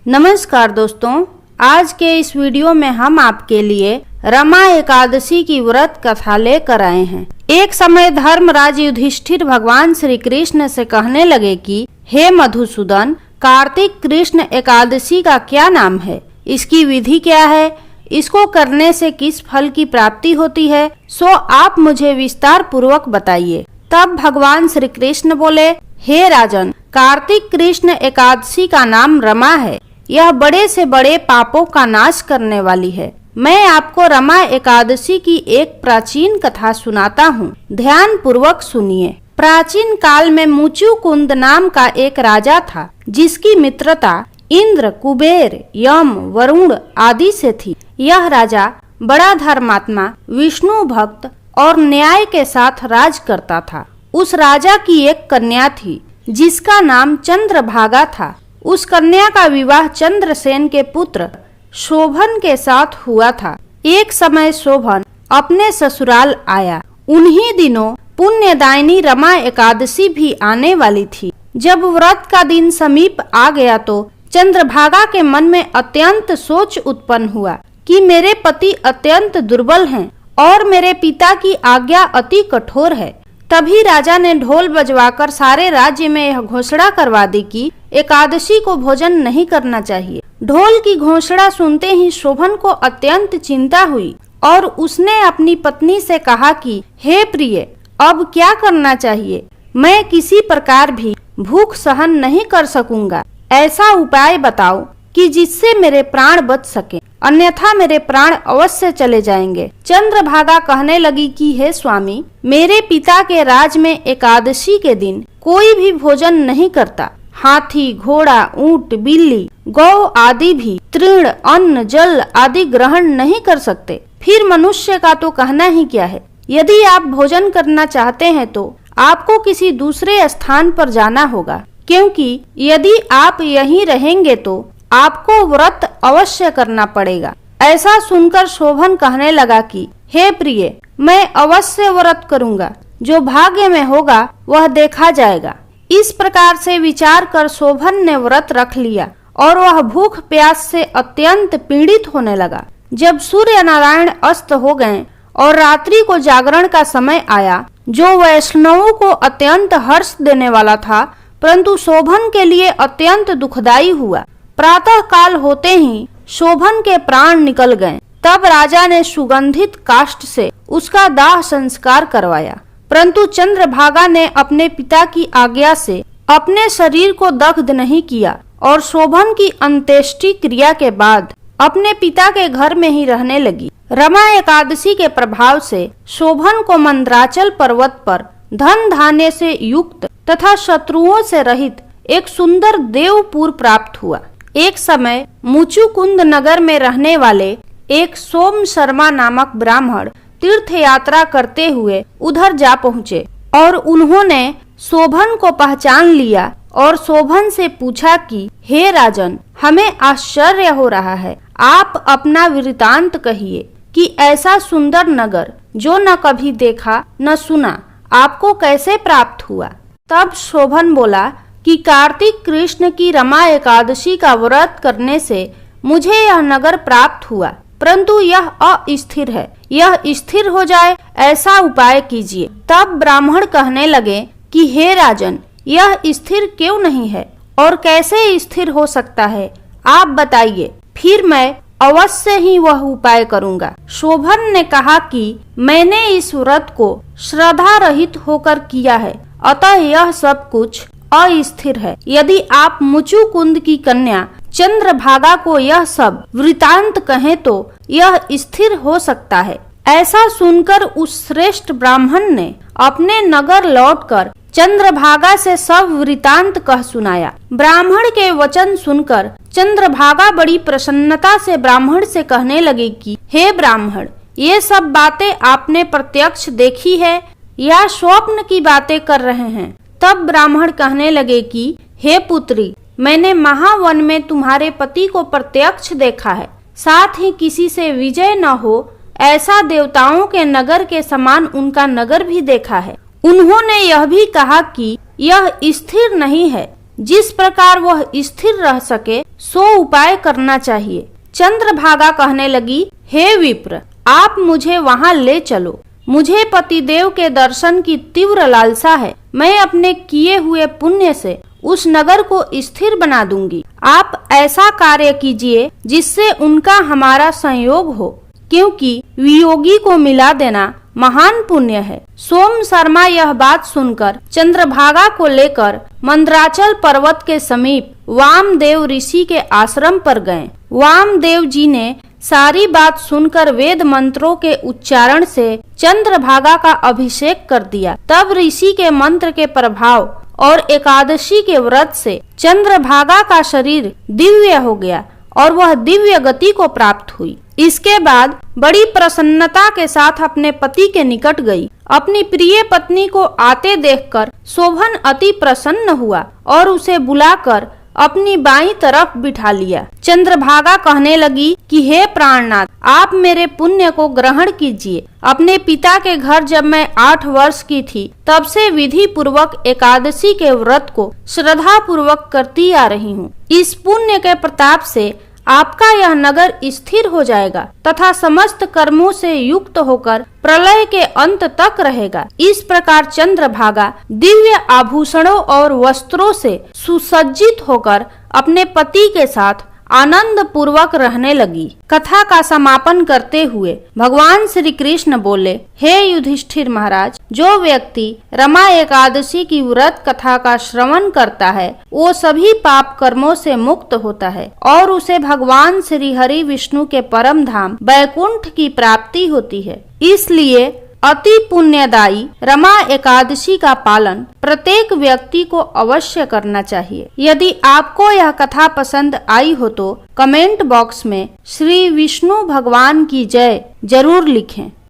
नमस्कार दोस्तों, आज के इस वीडियो में हम आपके लिए रमा एकादशी की व्रत कथा लेकर आए हैं। एक समय धर्मराज युधिष्ठिर भगवान श्री कृष्ण से कहने लगे कि हे मधुसूदन, कार्तिक कृष्ण एकादशी का क्या नाम है, इसकी विधि क्या है, इसको करने से किस फल की प्राप्ति होती है, सो आप मुझे विस्तार पूर्वक बताइए। तब भगवान श्री कृष्ण बोले, हे राजन, कार्तिक कृष्ण एकादशी का नाम रमा है। यह बड़े से बड़े पापों का नाश करने वाली है। मैं आपको रमा एकादशी की एक प्राचीन कथा सुनाता हूँ, ध्यान पूर्वक सुनिए। प्राचीन काल में मुचुकुंद नाम का एक राजा था, जिसकी मित्रता इंद्र, कुबेर, यम, वरुण आदि से थी। यह राजा बड़ा धर्मात्मा, विष्णु भक्त और न्याय के साथ राज करता था। उस राजा की एक कन्या थी, जिसका नाम चंद्रभागा था। उस कन्या का विवाह चंद्रसेन के पुत्र शोभन के साथ हुआ था। एक समय शोभन अपने ससुराल आया। उन्हीं दिनों पुण्यदायिनी रमा एकादशी भी आने वाली थी। जब व्रत का दिन समीप आ गया तो चंद्रभागा के मन में अत्यंत सोच उत्पन्न हुआ कि मेरे पति अत्यंत दुर्बल हैं और मेरे पिता की आज्ञा अति कठोर है। तभी राजा ने ढोल बजवाकर सारे राज्य में यह घोषणा करवा दी कि एकादशी को भोजन नहीं करना चाहिए। ढोल की घोषणा सुनते ही शोभन को अत्यंत चिंता हुई और उसने अपनी पत्नी से कहा कि हे प्रिय, अब क्या करना चाहिए? मैं किसी प्रकार भी भूख सहन नहीं कर सकूंगा। ऐसा उपाय बताओ कि जिससे मेरे प्राण बच सके, अन्यथा मेरे प्राण अवश्य चले जाएंगे। चंद्रभागा कहने लगी कि हे स्वामी, मेरे पिता के राज में एकादशी के दिन कोई भी भोजन नहीं करता। हाथी, घोड़ा, ऊंट, बिल्ली, गौ आदि भी तृण, अन्न, जल आदि ग्रहण नहीं कर सकते। फिर मनुष्य का तो कहना ही क्या है। यदि आप भोजन करना चाहते हैं तो आपको किसी दूसरे स्थान पर जाना होगा, क्योंकि यदि आप यहीं रहेंगे तो आपको व्रत अवश्य करना पड़ेगा। ऐसा सुनकर शोभन कहने लगा कि हे प्रिय, मैं अवश्य व्रत करूंगा। जो भाग्य में होगा वह देखा जाएगा। इस प्रकार से विचार कर शोभन ने व्रत रख लिया और वह भूख प्यास से अत्यंत पीड़ित होने लगा। जब सूर्य नारायण अस्त हो गए और रात्रि को जागरण का समय आया, जो वैष्णवों को अत्यंत हर्ष देने वाला था, परंतु शोभन के लिए अत्यंत दुखदायी हुआ। प्रातः काल होते ही शोभन के प्राण निकल गए। तब राजा ने सुगंधित काष्ठ से उसका दाह संस्कार करवाया, परंतु चंद्रभागा ने अपने पिता की आज्ञा से अपने शरीर को दग्ध नहीं किया और शोभन की अंत्येष्टि क्रिया के बाद अपने पिता के घर में ही रहने लगी। रमा एकादशी के प्रभाव से शोभन को मंदराचल पर्वत पर धन धान्य से युक्त तथा शत्रुओं से रहित एक सुंदर देवपुर प्राप्त हुआ। एक समय मुचुकुंद नगर में रहने वाले एक सोम शर्मा नामक ब्राह्मण तीर्थ यात्रा करते हुए उधर जा पहुँचे और उन्होंने शोभन को पहचान लिया और शोभन से पूछा कि हे राजन, हमें आश्चर्य हो रहा है। आप अपना वृतांत कहिए कि ऐसा सुंदर नगर जो न कभी देखा न सुना, आपको कैसे प्राप्त हुआ? तब शोभन बोला कि कार्तिक कृष्ण की रमा एकादशी का व्रत करने से मुझे यह नगर प्राप्त हुआ, परंतु यह अस्थिर है। यह स्थिर हो जाए ऐसा उपाय कीजिए। तब ब्राह्मण कहने लगे कि हे राजन, यह स्थिर क्यों नहीं है और कैसे स्थिर हो सकता है, आप बताइए, फिर मैं अवश्य ही वह उपाय करूंगा। शोभन ने कहा कि मैंने इस व्रत को श्रद्धा रहित होकर किया है, अतः यह सब कुछ अस्थिर है। यदि आप मुचुकुंद की कन्या चंद्रभागा को यह सब वृतांत कहें तो यह स्थिर हो सकता है। ऐसा सुनकर उस श्रेष्ठ ब्राह्मण ने अपने नगर लौटकर चंद्रभागा से सब वृतांत कह सुनाया। ब्राह्मण के वचन सुनकर चंद्रभागा बड़ी प्रसन्नता से ब्राह्मण से कहने लगी कि हे ब्राह्मण, ये सब बातें आपने प्रत्यक्ष देखी है या स्वप्न की बातें कर रहे हैं? तब ब्राह्मण कहने लगे कि हे पुत्री, मैंने महावन में तुम्हारे पति को प्रत्यक्ष देखा है, साथ ही किसी से विजय न हो ऐसा देवताओं के नगर के समान उनका नगर भी देखा है। उन्होंने यह भी कहा कि यह स्थिर नहीं है, जिस प्रकार वह स्थिर रह सके सो उपाय करना चाहिए। चंद्रभागा कहने लगी, हे विप्र, आप मुझे वहां ले चलो। मुझे पतिदेव के दर्शन की तीव्र लालसा है। मैं अपने किए हुए पुण्य से उस नगर को स्थिर बना दूंगी। आप ऐसा कार्य कीजिए जिससे उनका हमारा संयोग हो, क्योंकि वियोगी को मिला देना महान पुण्य है। सोम शर्मा यह बात सुनकर चंद्रभागा को लेकर मंदराचल पर्वत के समीप वामदेव ऋषि के आश्रम पर गए। वामदेव जी ने सारी बात सुनकर वेद मंत्रों के उच्चारण से चंद्रभागा का अभिषेक कर दिया। तब ऋषि के मंत्र के प्रभाव और एकादशी के व्रत से चंद्रभागा का शरीर दिव्य हो गया और वह दिव्य गति को प्राप्त हुई। इसके बाद बड़ी प्रसन्नता के साथ अपने पति के निकट गई। अपनी प्रिय पत्नी को आते देखकर शोभन अति प्रसन्न हुआ और उसे बुलाकर अपनी बाईं तरफ बिठा लिया। चंद्रभागा कहने लगी कि हे प्राणनाथ, आप मेरे पुण्य को ग्रहण कीजिए। अपने पिता के घर जब मैं 8 वर्ष की थी तब से विधि पूर्वक एकादशी के व्रत को श्रद्धा पूर्वक करती आ रही हूँ। इस पुण्य के प्रताप से आपका यह नगर स्थिर हो जाएगा तथा समस्त कर्मों से युक्त होकर प्रलय के अंत तक रहेगा। इस प्रकार चंद्रभागा दिव्य आभूषणों और वस्त्रों से सुसज्जित होकर अपने पति के साथ आनंद पूर्वक रहने लगी। कथा का समापन करते हुए भगवान श्री कृष्ण बोले, हे युधिष्ठिर महाराज, जो व्यक्ति रमा एकादशी की व्रत कथा का श्रवण करता है वो सभी पाप कर्मों से मुक्त होता है और उसे भगवान श्री हरि विष्णु के परम धाम बैकुंठ की प्राप्ति होती है। इसलिए अति पुण्यदायी रमा एकादशी का पालन प्रत्येक व्यक्ति को अवश्य करना चाहिए। यदि आपको यह कथा पसंद आई हो तो कमेंट बॉक्स में श्री विष्णु भगवान की जय जरूर लिखें।